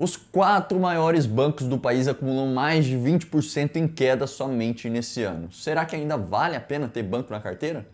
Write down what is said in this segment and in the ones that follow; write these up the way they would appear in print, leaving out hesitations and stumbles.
Os 4 maiores bancos do país acumulam mais de 20% em queda somente nesse ano. Será que ainda vale a pena ter banco na carteira?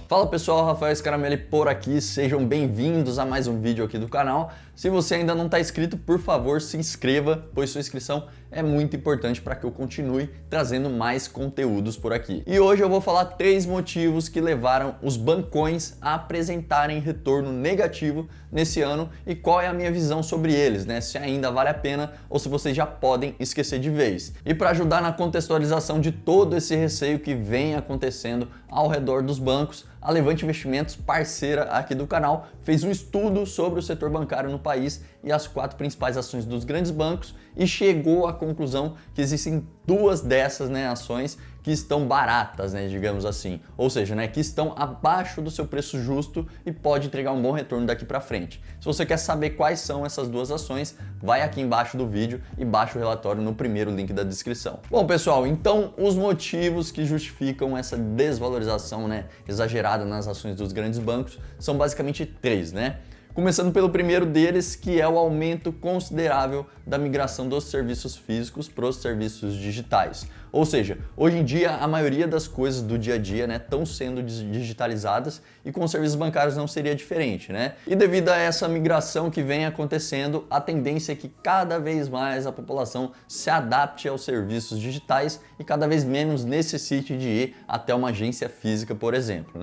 Fala pessoal, Rafael Scaramelli por aqui, sejam bem-vindos a mais um vídeo aqui do canal. Se você ainda não está inscrito, por favor se inscreva, pois sua inscrição é muito importante para que eu continue trazendo mais conteúdos por aqui. E hoje eu vou falar 3 motivos que levaram os bancões a apresentarem retorno negativo nesse ano e qual é a minha visão sobre eles, né? Se ainda vale a pena ou se vocês já podem esquecer de vez. E para ajudar na contextualização de todo esse receio que vem acontecendo ao redor dos bancos, a Levante Investimentos, parceira aqui do canal, fez um estudo sobre o setor bancário no país e as 4 principais ações dos grandes bancos e chegou à conclusão que existem 2 dessas ações que estão baratas, digamos assim, ou seja, que estão abaixo do seu preço justo e pode entregar um bom retorno daqui para frente. Se você quer saber quais são essas 2 ações, vai aqui embaixo do vídeo e baixa o relatório no primeiro link da descrição. Bom pessoal, então os motivos que justificam essa desvalorização exagerada nas ações dos grandes bancos são basicamente 3, Começando pelo primeiro deles, que é o aumento considerável da migração dos serviços físicos para os serviços digitais. Ou seja, hoje em dia a maioria das coisas do dia a dia estão sendo digitalizadas e com os serviços bancários não seria diferente, E devido a essa migração que vem acontecendo, a tendência é que cada vez mais a população se adapte aos serviços digitais e cada vez menos necessite de ir até uma agência física, por exemplo,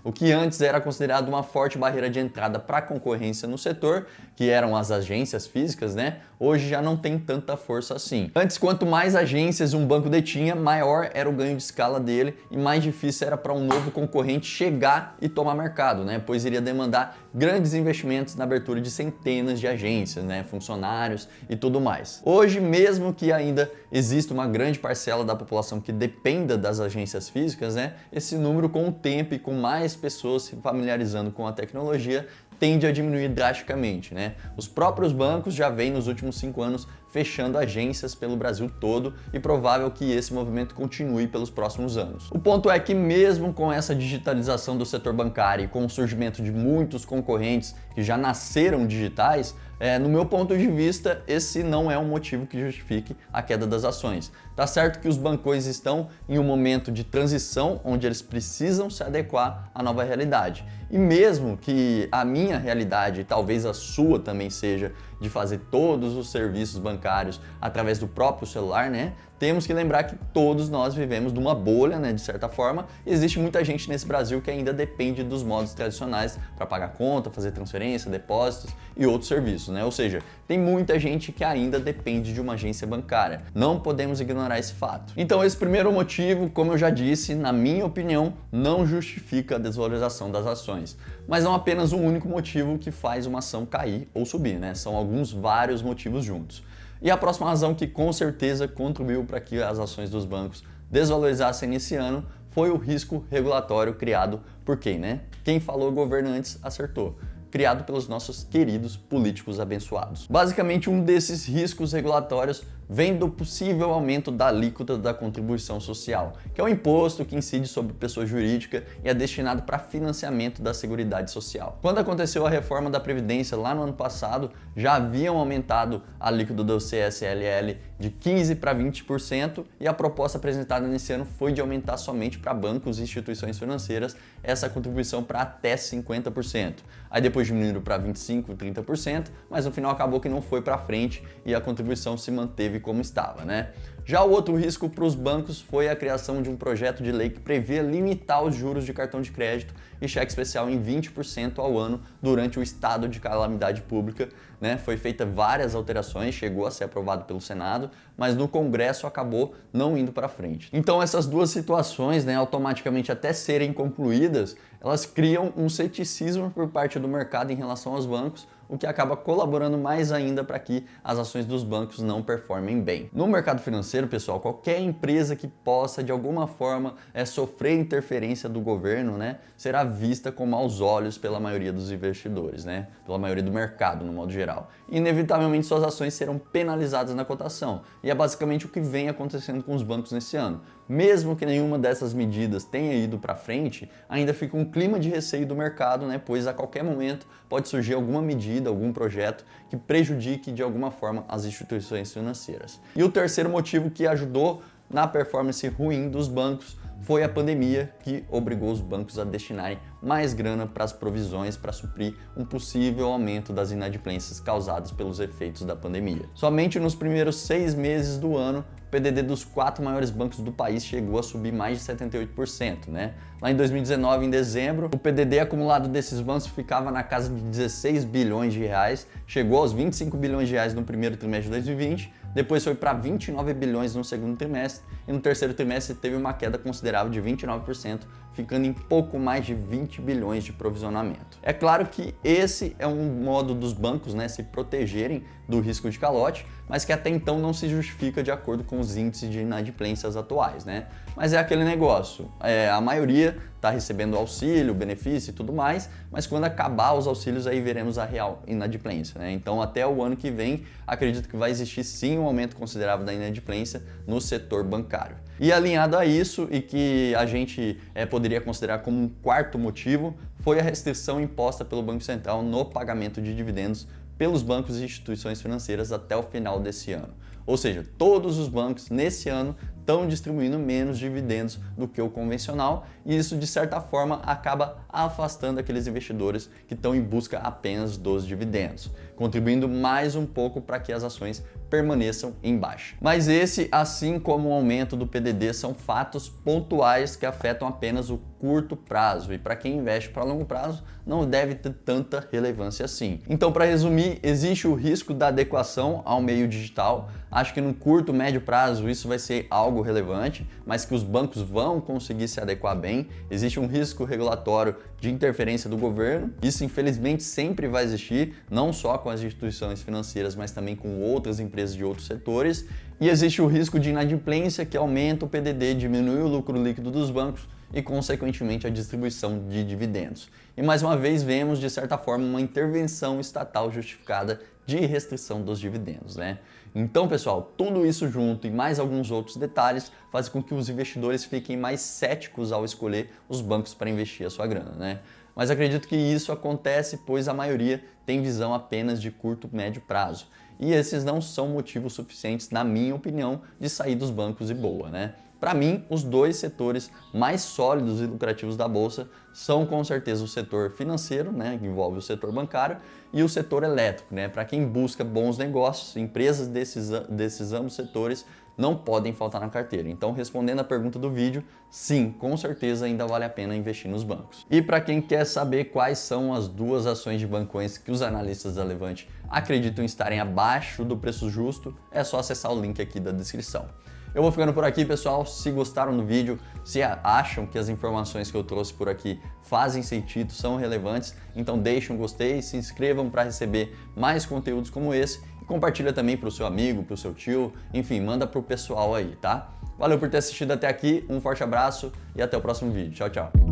O que antes era considerado uma forte barreira de entrada para a concorrência no setor, que eram as agências físicas, hoje já não tem tanta força assim. Antes, quanto mais agências um banco detinha, maior era o ganho de escala dele e mais difícil era para um novo concorrente chegar e tomar mercado, pois iria demandar grandes investimentos na abertura de centenas de agências, funcionários e tudo mais. Hoje, mesmo que ainda exista uma grande parcela da população que dependa das agências físicas, esse número com o tempo e com mais pessoas se familiarizando com a tecnologia tende a diminuir drasticamente, Os próprios bancos já vêm nos últimos 5 anos fechando agências pelo Brasil todo e provável que esse movimento continue pelos próximos anos. O ponto é que mesmo com essa digitalização do setor bancário e com o surgimento de muitos concorrentes que já nasceram digitais, no meu ponto de vista, esse não é um motivo que justifique a queda das ações. Tá certo que os bancões estão em um momento de transição onde eles precisam se adequar à nova realidade. E mesmo que a minha realidade, e talvez a sua também seja, de fazer todos os serviços bancários através do próprio celular, temos que lembrar que todos nós vivemos numa bolha, de certa forma. Existe muita gente nesse Brasil que ainda depende dos modos tradicionais para pagar conta, fazer transferência, depósitos e outros serviços, Ou seja, tem muita gente que ainda depende de uma agência bancária. Não podemos ignorar esse fato. Então esse primeiro motivo, como eu já disse, na minha opinião, não justifica a desvalorização das ações. Mas não apenas um único motivo que faz uma ação cair ou subir, São vários motivos juntos. E a próxima razão que com certeza contribuiu para que as ações dos bancos desvalorizassem nesse ano foi o risco regulatório criado por quem, Quem falou governo antes acertou. Criado pelos nossos queridos políticos abençoados. Basicamente, um desses riscos regulatórios vem do possível aumento da alíquota da contribuição social, que é um imposto que incide sobre pessoa jurídica e é destinado para financiamento da Seguridade Social. Quando aconteceu a reforma da Previdência lá no ano passado, já haviam aumentado a alíquota do CSLL de 15% para 20% e a proposta apresentada nesse ano foi de aumentar somente para bancos e instituições financeiras essa contribuição para até 50%. Aí depois diminuíram para 25%, 30%, mas no final acabou que não foi para frente e a contribuição se manteve como estava, Já o outro risco para os bancos foi a criação de um projeto de lei que previa limitar os juros de cartão de crédito e cheque especial em 20% ao ano durante o estado de calamidade pública, Foi feita várias alterações, chegou a ser aprovado pelo Senado, mas no Congresso acabou não indo para frente. Então essas 2 situações, automaticamente até serem concluídas, elas criam um ceticismo por parte do mercado em relação aos bancos, o que acaba colaborando mais ainda para que as ações dos bancos não performem bem. No mercado financeiro, pessoal, qualquer empresa que possa de alguma forma sofrer interferência do governo, será vista com maus olhos pela maioria dos investidores, né? Pela maioria do mercado, no modo geral. Inevitavelmente, suas ações serão penalizadas na cotação. E é basicamente o que vem acontecendo com os bancos nesse ano. Mesmo que nenhuma dessas medidas tenha ido para frente, ainda fica um clima de receio do mercado, né? Pois a qualquer momento pode surgir alguma medida, algum projeto que prejudique de alguma forma as instituições financeiras. E o terceiro motivo que ajudou na performance ruim dos bancos foi a pandemia, que obrigou os bancos a destinarem mais grana para as provisões para suprir um possível aumento das inadimplências causadas pelos efeitos da pandemia. Somente nos primeiros 6 meses do ano, o PDD dos 4 maiores bancos do país chegou a subir mais de 78%, né? Lá em 2019, em dezembro, o PDD acumulado desses bancos ficava na casa de 16 bilhões de reais, chegou aos 25 bilhões de reais no primeiro trimestre de 2020, depois foi para 29 bilhões no segundo trimestre e no terceiro trimestre teve uma queda considerável de 29%, ficando em pouco mais de 20 bilhões de provisionamento. É claro que esse é um modo dos bancos, né, se protegerem do risco de calote, mas que até então não se justifica de acordo com os índices de inadimplências atuais, né? Mas é aquele negócio, a maioria está recebendo auxílio, benefício e tudo mais, mas quando acabar os auxílios aí veremos a real inadimplência, né? Então até o ano que vem acredito que vai existir sim um aumento considerável da inadimplência no setor bancário. E alinhado a isso, e que a gente poderia considerar como um quarto motivo, foi a restrição imposta pelo Banco Central no pagamento de dividendos pelos bancos e instituições financeiras até o final desse ano. Ou seja, todos os bancos nesse ano estão distribuindo menos dividendos do que o convencional e isso, de certa forma, acaba afastando aqueles investidores que estão em busca apenas dos dividendos, contribuindo mais um pouco para que as ações permaneçam em baixa. Mas esse, assim como o aumento do PDD, são fatos pontuais que afetam apenas o curto prazo e para quem investe para longo prazo não deve ter tanta relevância assim. Então, para resumir, existe o risco da adequação ao meio digital. Acho que no curto, médio prazo isso vai ser algo relevante, mas que os bancos vão conseguir se adequar bem. Existe um risco regulatório de interferência do governo. Isso, infelizmente, sempre vai existir, não só com as instituições financeiras, mas também com outras empresas de outros setores. E existe o risco de inadimplência, que aumenta o PDD, diminui o lucro líquido dos bancos e, consequentemente, a distribuição de dividendos. E, mais uma vez, vemos, de certa forma, uma intervenção estatal justificada de restrição dos dividendos, né? Então, pessoal, tudo isso junto e mais alguns outros detalhes faz com que os investidores fiquem mais céticos ao escolher os bancos para investir a sua grana, né? Mas acredito que isso acontece pois a maioria tem visão apenas de curto e médio prazo. E esses não são motivos suficientes, na minha opinião, de sair dos bancos e boa, né? Para mim, os dois setores mais sólidos e lucrativos da Bolsa são com certeza o setor financeiro, né, que envolve o setor bancário, e o setor elétrico, né? Para quem busca bons negócios, empresas desses ambos setores não podem faltar na carteira. Então, respondendo a pergunta do vídeo, sim, com certeza ainda vale a pena investir nos bancos. E para quem quer saber quais são as duas ações de bancões que os analistas da Levante acreditam estarem abaixo do preço justo, é só acessar o link aqui da descrição. Eu vou ficando por aqui, pessoal. Se gostaram do vídeo, se acham que as informações que eu trouxe por aqui fazem sentido, são relevantes, então deixem um gostei, se inscrevam para receber mais conteúdos como esse e compartilha também para o seu amigo, para o seu tio, enfim, manda para o pessoal aí, tá? Valeu por ter assistido até aqui, um forte abraço e até o próximo vídeo. Tchau, tchau!